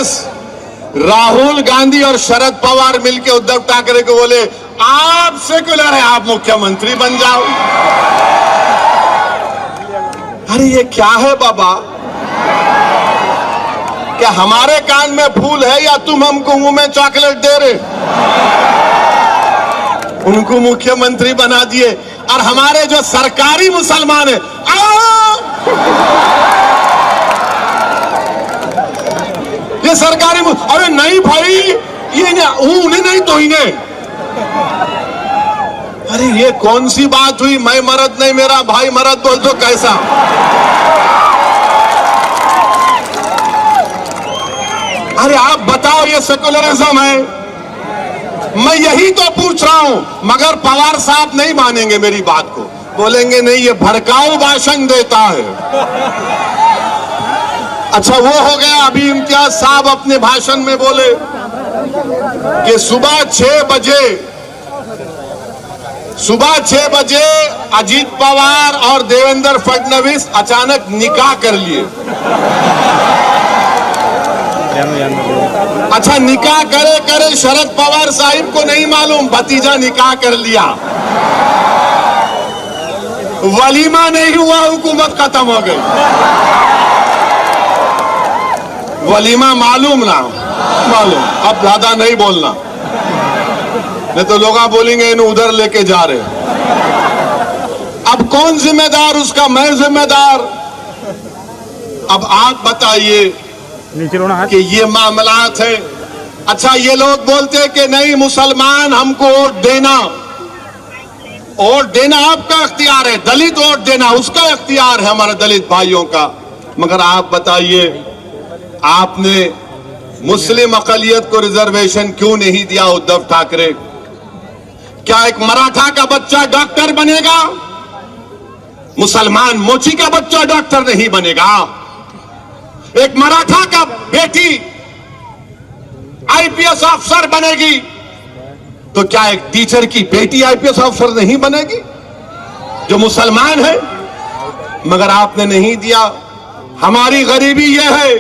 कांग्रेस, राहुल गांधी और शरद पवार मिलकर उद्धव ठाकरे को बोले आप सेक्युलर है, आप मुख्यमंत्री बन जाओ। अरे ये क्या है बाबा? क्या हमारे कान में फूल है या तुम हमको मुंह में चॉकलेट दे रहे? उनको मुख्यमंत्री बना दिए और हमारे जो सरकारी मुसलमान है ये सरकारी अरे नहीं भाई, ये उन्हें नहीं तो इन्हें। अरे ये कौन सी बात हुई? मैं मर्द नहीं, मेरा भाई मर्द बोल तो कैसा? अरे आप बताओ, ये सेकुलरिज्म है? मैं यही तो पूछ रहा हूं, मगर पवार साहब नहीं मानेंगे मेरी बात को, बोलेंगे नहीं ये भड़काऊ भाषण देता है। अच्छा वो हो गया। अभी इम्तियाज साहब अपने भाषण में बोले कि सुबह 6 बजे अजीत पवार और देवेंद्र फडणवीस अचानक निकाह कर लिए। अच्छा निकाह करे करे शरद पवार साहिब को नहीं मालूम, भतीजा निकाह कर लिया, वलीमा नहीं हुआ, हुकूमत खत्म हो गई। वलीमा मालूम ना मालूम, अब ज्यादा नहीं बोलना, नहीं तो लोग बोलेंगे इन्हें उधर लेके जा रहे। अब कौन जिम्मेदार उसका? मैं जिम्मेदार। अब आप बताइए कि ये मामलात है। अच्छा ये लोग बोलते हैं कि नहीं मुसलमान हमको वोट देना, वोट देना आपका इख्तियार है, दलित वोट देना उसका इख्तियार है, हमारे दलित भाइयों का। मगर आप बताइए आपने मुस्लिम अकलियत को रिजर्वेशन क्यों नहीं दिया उद्धव ठाकरे? क्या एक मराठा का बच्चा डॉक्टर बनेगा? मुसलमान मोची का बच्चा डॉक्टर नहीं बनेगा। एक मराठा का बेटी आईपीएस अफसर बनेगी, तो क्या एक टीचर की बेटी आईपीएस अफसर नहीं बनेगी जो मुसलमान है? मगर आपने नहीं दिया। हमारी गरीबी यह है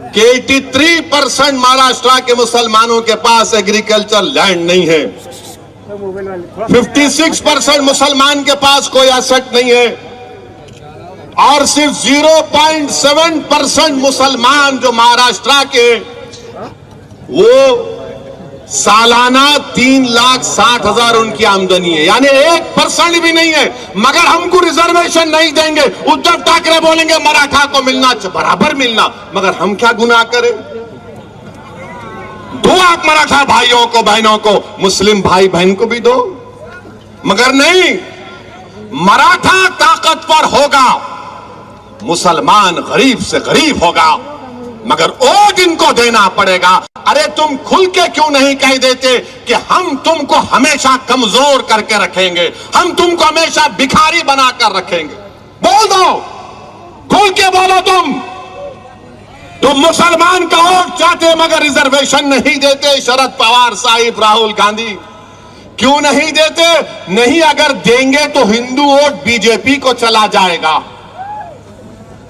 कि 83% महाराष्ट्र के मुसलमानों के पास एग्रीकल्चर लैंड नहीं है, 56% मुसलमान के पास कोई एसेट नहीं है, और सिर्फ 0.7% मुसलमान जो महाराष्ट्र के वो सालाना 3,60,000 उनकी आमदनी है, यानी 1% भी नहीं है। मगर हमको रिजर्वेशन नहीं देंगे। उद्धव ठाकरे बोलेंगे मराठा को मिलना बराबर मिलना, मगर हम क्या गुनाह करें? दो आप मराठा भाइयों को बहनों को, मुस्लिम भाई बहन को भी दो। मगर नहीं, मराठा ताकतवर होगा, मुसलमान गरीब से गरीब होगा, मगर वोट इनको देना पड़ेगा। अरे तुम खुल के क्यों नहीं कह देते कि हम तुमको हमेशा कमजोर करके रखेंगे, हम तुमको हमेशा भिखारी बनाकर रखेंगे? बोल दो, खुल के बोलो। तुम मुसलमान का वोट चाहते मगर रिजर्वेशन नहीं देते। शरद पवार साहिब, राहुल गांधी क्यों नहीं देते? नहीं, अगर देंगे तो हिंदू वोट बीजेपी को चला जाएगा।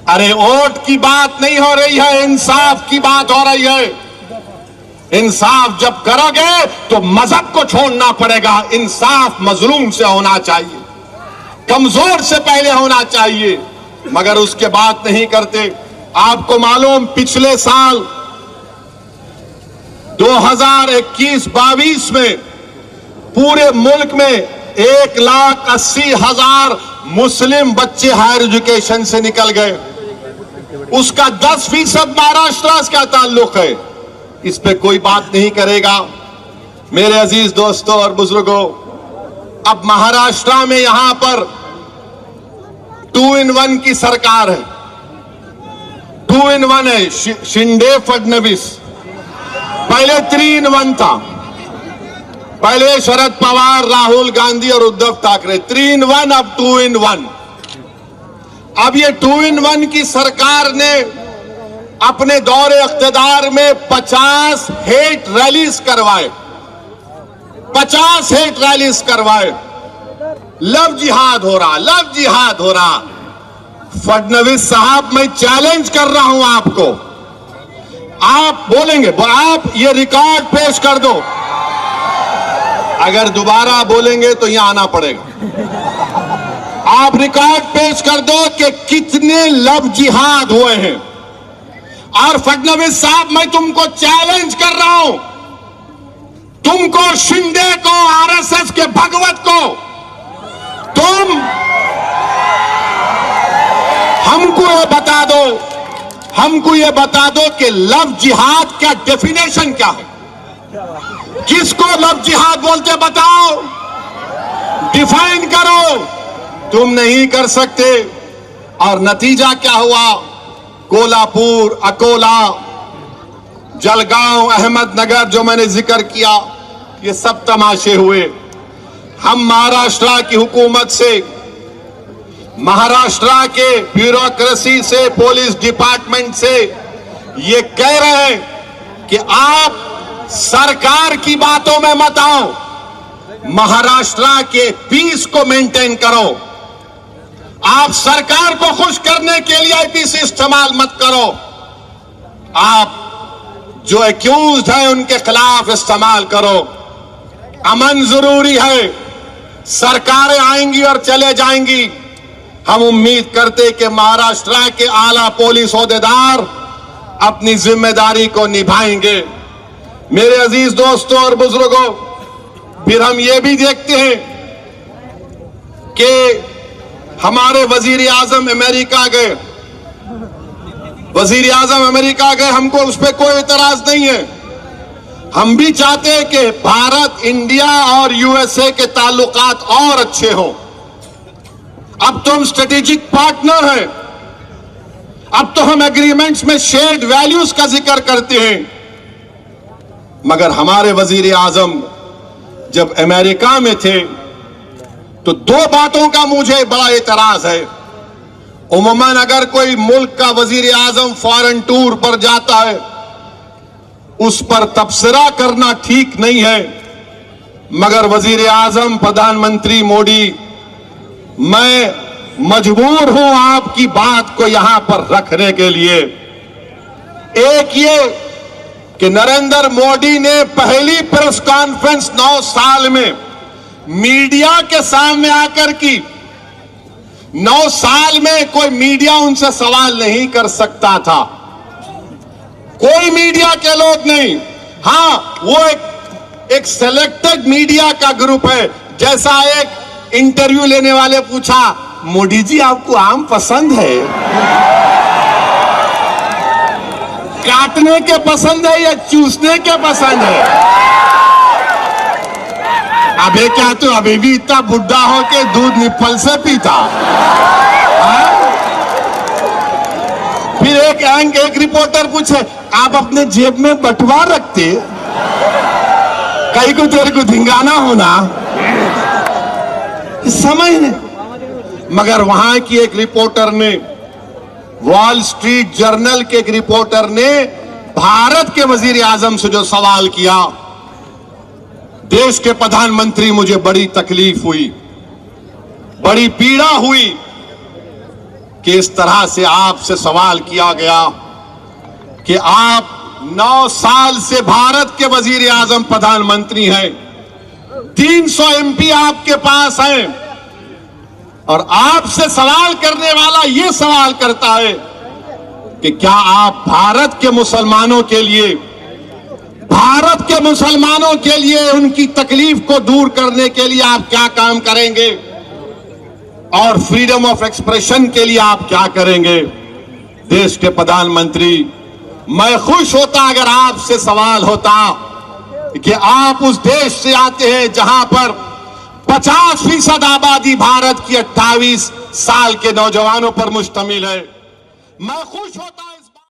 अरे वोट की बात नहीं हो रही है, इंसाफ की बात हो रही है। इंसाफ जब करोगे तो मजहब को छोड़ना पड़ेगा। इंसाफ मजलूम से होना चाहिए, कमजोर से पहले होना चाहिए, मगर उसके बाद नहीं करते। आपको मालूम पिछले साल 2021-22 में पूरे मुल्क में 1,80,000 मुस्लिम बच्चे हायर एजुकेशन से निकल गए। उसका 10% महाराष्ट्र का ताल्लुक है। इस पे कोई बात नहीं करेगा। मेरे अजीज दोस्तों और बुजुर्गों, अब महाराष्ट्र में यहां पर 2 in 1 की सरकार है। 2 in 1 है, शिंदे फडणवीस। पहले 3 in 1 था, पहले शरद पवार, राहुल गांधी और उद्धव ठाकरे। 3 in 1, अब 2 in 1। अब ये 2 in 1 की सरकार ने अपने दौरे इख्तिदार में 50 हेट रैलीज करवाए, 50 हेट रैलीज करवाए। लव जिहाद हो रहा, लव जिहाद हो रहा। फडणवीस साहब, मैं चैलेंज कर रहा हूं आपको आप बोलेंगे, आप ये रिकॉर्ड पेश कर दो, अगर दोबारा बोलेंगे तो यहां आना पड़ेगा। आप रिकॉर्ड पेश कर दो कि कितने लव जिहाद हुए हैं। और फडणवीस साहब, मैं तुमको चैलेंज कर रहा हूं, तुमको, शिंदे को, आरएसएस के भगवत को, हमको ये बता दो कि लव जिहाद का डेफिनेशन क्या है। किसको लव जिहाद बोलते बताओ, डिफाइन करो। तुम नहीं कर सकते। और नतीजा क्या हुआ? कोल्हापुर, अकोला, जलगांव, अहमदनगर जो मैंने जिक्र किया, ये सब तमाशे हुए। हम महाराष्ट्र की हुकूमत से, महाराष्ट्र के ब्यूरोक्रेसी से, पुलिस डिपार्टमेंट से ये कह रहे हैं कि आप सरकार की बातों में मत आओ, महाराष्ट्र के पीस को मेंटेन करो। आप सरकार को खुश करने के लिए आईपीसी इस्तेमाल मत करो। आप जो एक्यूज्ड है उनके खिलाफ इस्तेमाल करो। अमन जरूरी है। सरकारें आएंगी और चले जाएंगी। हम उम्मीद करते कि महाराष्ट्र के आला पुलिस ओहदेदार अपनी जिम्मेदारी को निभाएंगे। मेरे अजीज दोस्तों और बुजुर्गों, फिर हम ये भी देखते हैं कि हमारे वजीर आजम अमेरिका गए, वजीर आजम अमेरिका गए, हमको उस पर कोई इतराज नहीं है। हम भी चाहते हैं कि भारत, इंडिया और यूएसए के ताल्लुकात और अच्छे हों। अब तो हम स्ट्रेटेजिक पार्टनर हैं। अब तो हम एग्रीमेंट्स में शेयर्ड वैल्यूज का जिक्र करते हैं। मगर हमारे वजीर आजम जब अमेरिका में थे तो दो बातों का मुझे बड़ा एतराज है। उमूमन अगर कोई मुल्क का वजीर आजम फॉरेन टूर पर जाता है, उस पर तबसरा करना ठीक नहीं है। मगर वजीर आजम प्रधानमंत्री मोदी, मैं मजबूर हूं आपकी बात को यहां पर रखने के लिए। एक ये कि नरेंद्र मोदी ने पहली प्रेस कॉन्फ्रेंस 9 साल में मीडिया के सामने आकर की। 9 साल में कोई मीडिया उनसे सवाल नहीं कर सकता था, कोई मीडिया के लोग नहीं। हां, वो एक सेलेक्टेड मीडिया का ग्रुप है। जैसा एक इंटरव्यू लेने वाले पूछा, मोदी जी आपको आम पसंद है? काटने के पसंद है या चूसने के पसंद है? अबे क्या तू अभी भी इतना बुढ़ा हो के दूध निप्पल से पीता? फिर एक रिपोर्टर पूछे, आप अपने जेब में बटुआ रखते, कहीं को तेरे को धिंगाना होना, समझ नहीं। मगर वहां की एक रिपोर्टर ने, वॉल स्ट्रीट जर्नल के एक रिपोर्टर ने भारत के वजीर आजम से जो सवाल किया, देश के प्रधानमंत्री, मुझे बड़ी तकलीफ हुई, बड़ी पीड़ा हुई कि इस तरह से आपसे सवाल किया गया कि आप 9 साल से भारत के वजीर आजम प्रधानमंत्री हैं, 300 एमपी आपके पास हैं, और आपसे सवाल करने वाला ये सवाल करता है कि क्या आप भारत के मुसलमानों के लिए, भारत के मुसलमानों के लिए उनकी तकलीफ को दूर करने के लिए आप क्या काम करेंगे, और फ्रीडम ऑफ एक्सप्रेशन के लिए आप क्या करेंगे? देश के प्रधानमंत्री, मैं खुश होता अगर आपसे सवाल होता कि आप उस देश से आते हैं जहां पर 50% आबादी भारत की 28 साल के नौजवानों पर मुश्तमिल है। मैं खुश होता